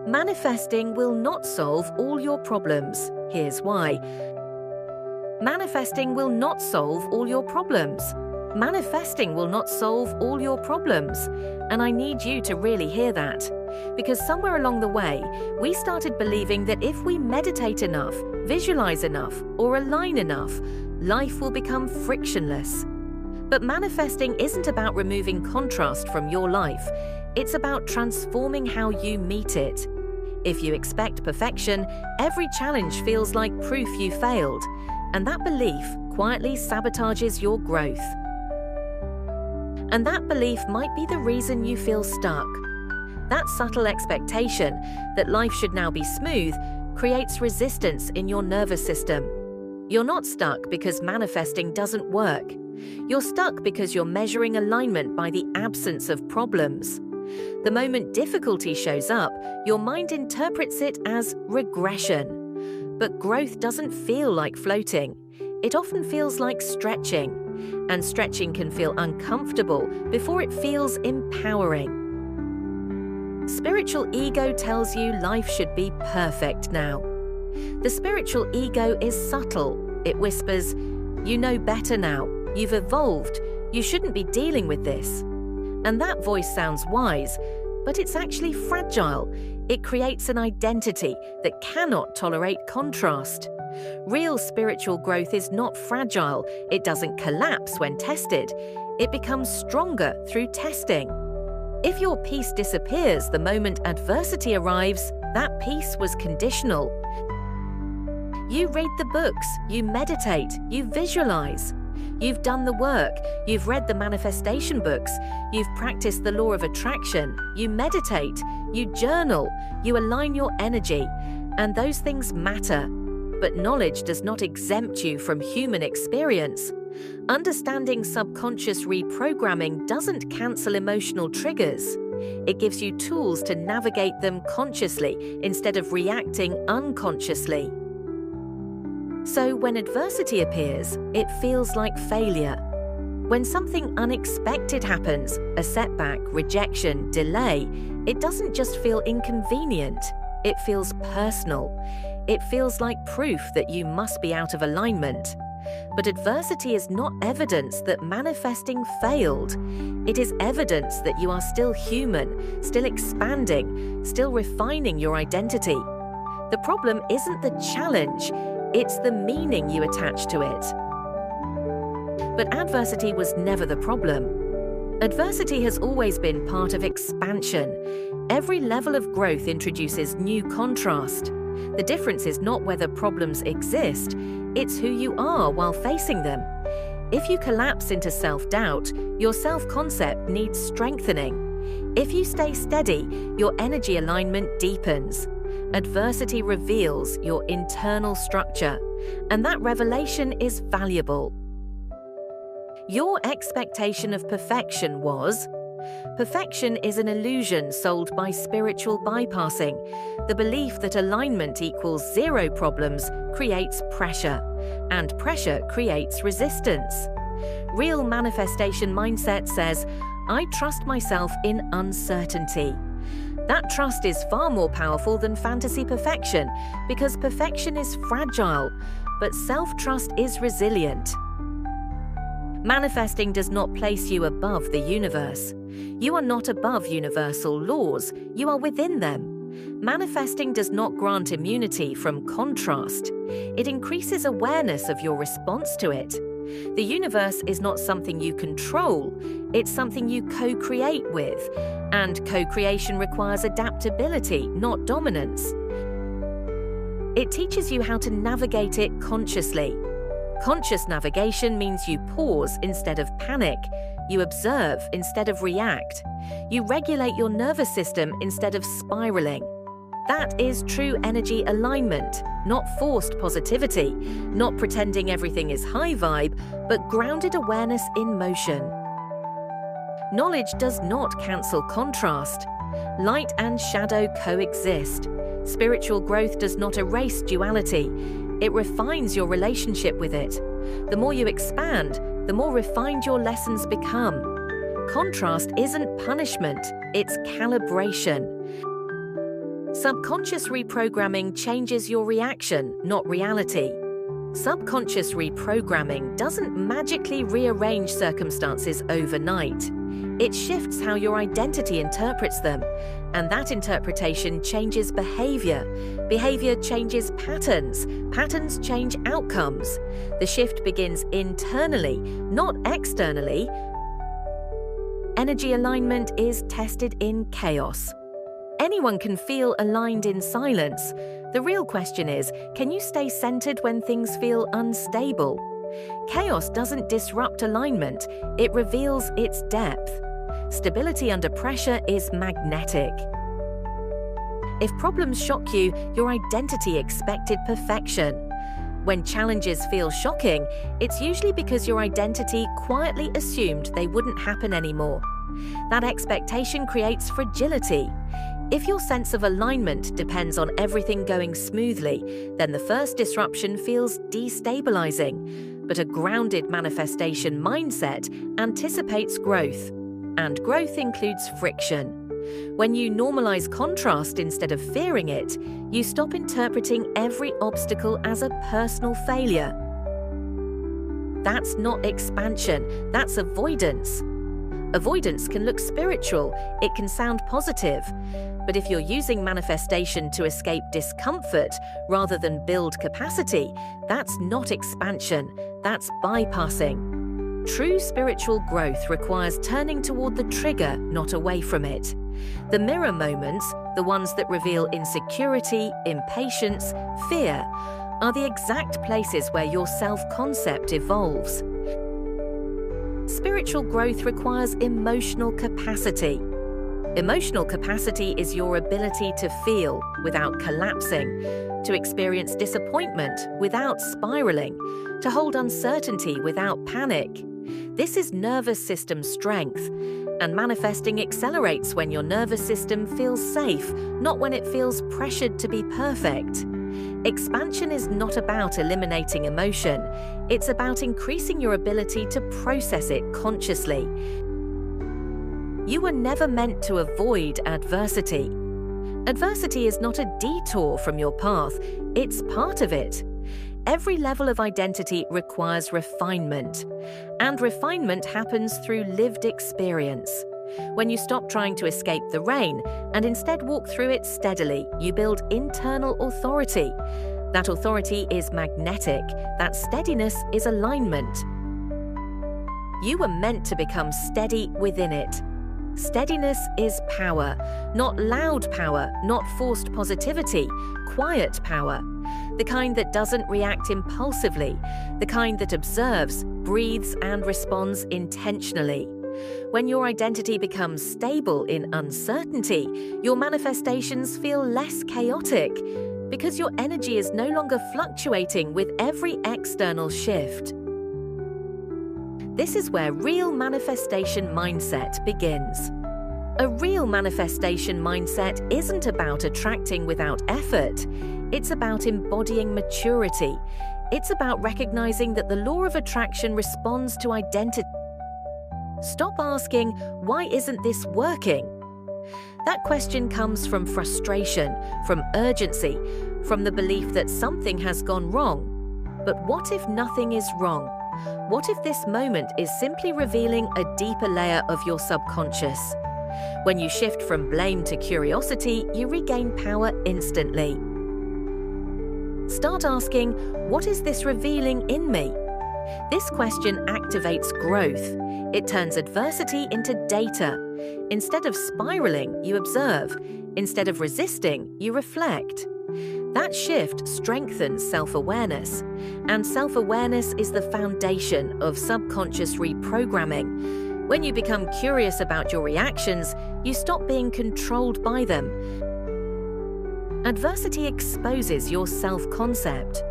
Manifesting will not solve all your problems. Here's why. Manifesting will not solve all your problems. Manifesting will not solve all your problems. And I need you to really hear that. Because somewhere along the way, we started believing that if we meditate enough, visualize enough, or align enough, life will become frictionless. But manifesting isn't about removing contrast from your life. It's about transforming how you meet it. If you expect perfection, every challenge feels like proof you failed, and that belief quietly sabotages your growth. And that belief might be the reason you feel stuck. That subtle expectation that life should now be smooth creates resistance in your nervous system. You're not stuck because manifesting doesn't work. You're stuck because you're measuring alignment by the absence of problems. The moment difficulty shows up, your mind interprets it as regression. But growth doesn't feel like floating. It often feels like stretching. And stretching can feel uncomfortable before it feels empowering. Spiritual ego tells you life should be perfect now. The spiritual ego is subtle. It whispers, "You know better now. You've evolved. You shouldn't be dealing with this." And that voice sounds wise, but it's actually fragile. It creates an identity that cannot tolerate contrast. Real spiritual growth is not fragile. It doesn't collapse when tested. It becomes stronger through testing. If your peace disappears the moment adversity arrives, that peace was conditional. You read the books, you meditate, you visualize. You've done the work, you've read the manifestation books, you've practiced the law of attraction, you meditate, you journal, you align your energy, and those things matter. But knowledge does not exempt you from human experience. Understanding subconscious reprogramming doesn't cancel emotional triggers. It gives you tools to navigate them consciously instead of reacting unconsciously. So when adversity appears, it feels like failure. When something unexpected happens, a setback, rejection, delay, it doesn't just feel inconvenient, it feels personal. It feels like proof that you must be out of alignment. But adversity is not evidence that manifesting failed. It is evidence that you are still human, still expanding, still refining your identity. The problem isn't the challenge, it's the meaning you attach to it. But adversity was never the problem. Adversity has always been part of expansion. Every level of growth introduces new contrast. The difference is not whether problems exist, it's who you are while facing them. If you collapse into self-doubt, your self-concept needs strengthening. If you stay steady, your energy alignment deepens. Adversity reveals your internal structure, and that revelation is valuable. Your expectation of perfection was: perfection is an illusion sold by spiritual bypassing. The belief that alignment equals zero problems creates pressure, and pressure creates resistance. Real manifestation mindset says, "I trust myself in uncertainty." That trust is far more powerful than fantasy perfection, because perfection is fragile, but self-trust is resilient. Manifesting does not place you above the universe. You are not above universal laws, you are within them. Manifesting does not grant immunity from contrast. It increases awareness of your response to it. The universe is not something you control, it's something you co-create with. And co-creation requires adaptability, not dominance. It teaches you how to navigate it consciously. Conscious navigation means you pause instead of panic. You observe instead of react. You regulate your nervous system instead of spiraling. That is true energy alignment, not forced positivity, not pretending everything is high vibe, but grounded awareness in motion. Knowledge does not cancel contrast. Light and shadow coexist. Spiritual growth does not erase duality. It refines your relationship with it. The more you expand, the more refined your lessons become. Contrast isn't punishment, it's calibration. Subconscious reprogramming changes your reaction, not reality. Subconscious reprogramming doesn't magically rearrange circumstances overnight. It shifts how your identity interprets them, and that interpretation changes behavior. Behavior changes patterns. Patterns change outcomes. The shift begins internally, not externally. Energy alignment is tested in chaos. Anyone can feel aligned in silence. The real question is, can you stay centered when things feel unstable? Chaos doesn't disrupt alignment, it reveals its depth. Stability under pressure is magnetic. If problems shock you, your identity expected perfection. When challenges feel shocking, it's usually because your identity quietly assumed they wouldn't happen anymore. That expectation creates fragility. If your sense of alignment depends on everything going smoothly, then the first disruption feels destabilizing. But a grounded manifestation mindset anticipates growth, and growth includes friction. When you normalize contrast instead of fearing it, you stop interpreting every obstacle as a personal failure. That's not expansion, that's avoidance. Avoidance can look spiritual, it can sound positive. But if you're using manifestation to escape discomfort rather than build capacity, that's not expansion, that's bypassing. True spiritual growth requires turning toward the trigger, not away from it. The mirror moments, the ones that reveal insecurity, impatience, fear, are the exact places where your self-concept evolves. Spiritual growth requires emotional capacity. Emotional capacity is your ability to feel without collapsing, to experience disappointment without spiraling, to hold uncertainty without panic. This is nervous system strength, and manifesting accelerates when your nervous system feels safe, not when it feels pressured to be perfect. Expansion is not about eliminating emotion, it's about increasing your ability to process it consciously. You were never meant to avoid adversity. Adversity is not a detour from your path, it's part of it. Every level of identity requires refinement, and refinement happens through lived experience. When you stop trying to escape the rain and instead walk through it steadily, you build internal authority. That authority is magnetic, that steadiness is alignment. You were meant to become steady within it. Steadiness is power, not loud power, not forced positivity, quiet power. The kind that doesn't react impulsively, the kind that observes, breathes, and responds intentionally. When your identity becomes stable in uncertainty, your manifestations feel less chaotic, because your energy is no longer fluctuating with every external shift. This is where real manifestation mindset begins. A real manifestation mindset isn't about attracting without effort. It's about embodying maturity. It's about recognizing that the law of attraction responds to identity. Stop asking, why isn't this working? That question comes from frustration, from urgency, from the belief that something has gone wrong. But what if nothing is wrong? What if this moment is simply revealing a deeper layer of your subconscious? When you shift from blame to curiosity, you regain power instantly. Start asking, what is this revealing in me? This question activates growth. It turns adversity into data. Instead of spiraling, you observe. Instead of resisting, you reflect. That shift strengthens self-awareness, and self-awareness is the foundation of subconscious reprogramming. When you become curious about your reactions, you stop being controlled by them. Adversity exposes your self-concept.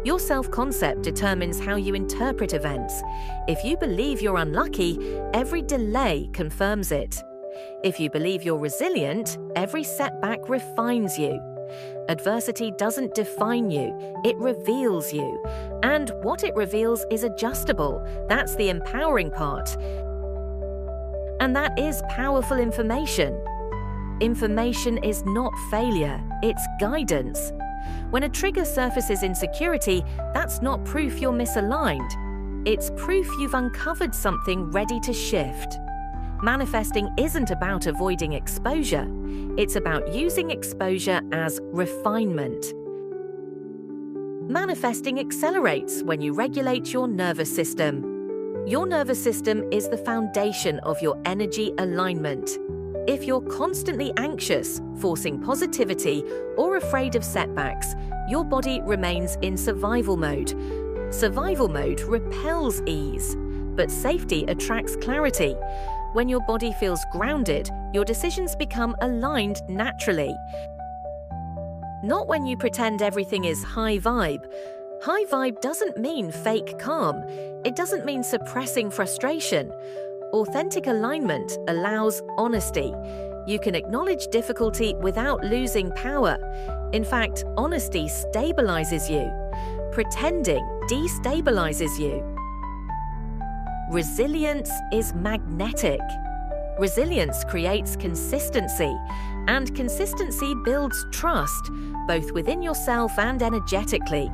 Your self-concept determines how you interpret events. If you believe you're unlucky, every delay confirms it. If you believe you're resilient, every setback refines you. Adversity doesn't define you, it reveals you. And what it reveals is adjustable. That's the empowering part. And that is powerful information. Information is not failure, it's guidance. When a trigger surfaces insecurity, that's not proof you're misaligned. It's proof you've uncovered something ready to shift. Manifesting isn't about avoiding exposure. It's about using exposure as refinement. Manifesting accelerates when you regulate your nervous system. Your nervous system is the foundation of your energy alignment. If you're constantly anxious, forcing positivity, or afraid of setbacks, your body remains in survival mode. Survival mode repels ease, but safety attracts clarity. When your body feels grounded, your decisions become aligned naturally. Not when you pretend everything is high vibe. High vibe doesn't mean fake calm. It doesn't mean suppressing frustration. Authentic alignment allows honesty. You can acknowledge difficulty without losing power. In fact, honesty stabilizes you. Pretending destabilizes you. Resilience is magnetic. Resilience creates consistency, and consistency builds trust, both within yourself and energetically.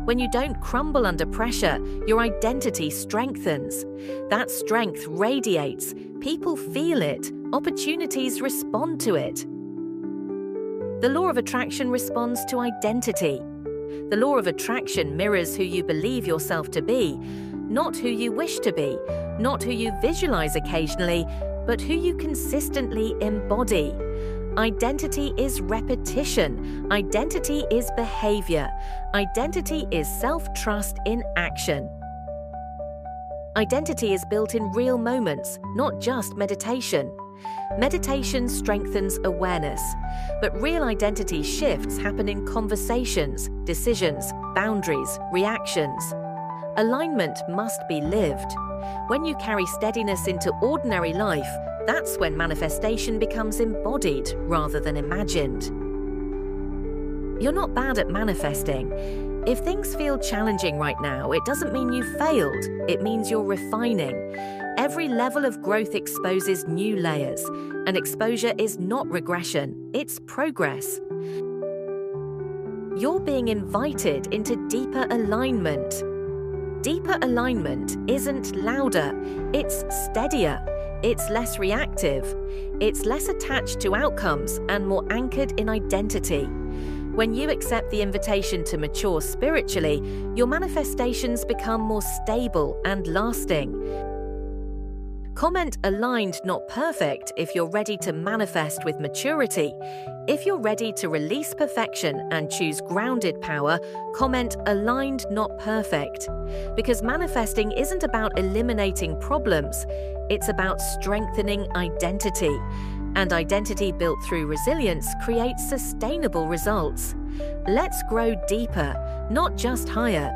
When you don't crumble under pressure, your identity strengthens. That strength radiates. People feel it. Opportunities respond to it. The law of attraction responds to identity. The law of attraction mirrors who you believe yourself to be, not who you wish to be, not who you visualize occasionally, but who you consistently embody. Identity is repetition. Identity is behavior. Identity is self-trust in action. Identity is built in real moments, not just meditation. Meditation strengthens awareness, but real identity shifts happen in conversations, decisions, boundaries, reactions. Alignment must be lived. When you carry steadiness into ordinary life, that's when manifestation becomes embodied rather than imagined. You're not bad at manifesting. If things feel challenging right now, it doesn't mean you failed. It means you're refining. Every level of growth exposes new layers, and exposure is not regression, it's progress. You're being invited into deeper alignment. Deeper alignment isn't louder, it's steadier. It's less reactive. It's less attached to outcomes and more anchored in identity. When you accept the invitation to mature spiritually, your manifestations become more stable and lasting. Comment aligned, not perfect if you're ready to manifest with maturity. If you're ready to release perfection and choose grounded power, comment aligned, not perfect. Because manifesting isn't about eliminating problems, it's about strengthening identity. And identity built through resilience creates sustainable results. Let's grow deeper, not just higher.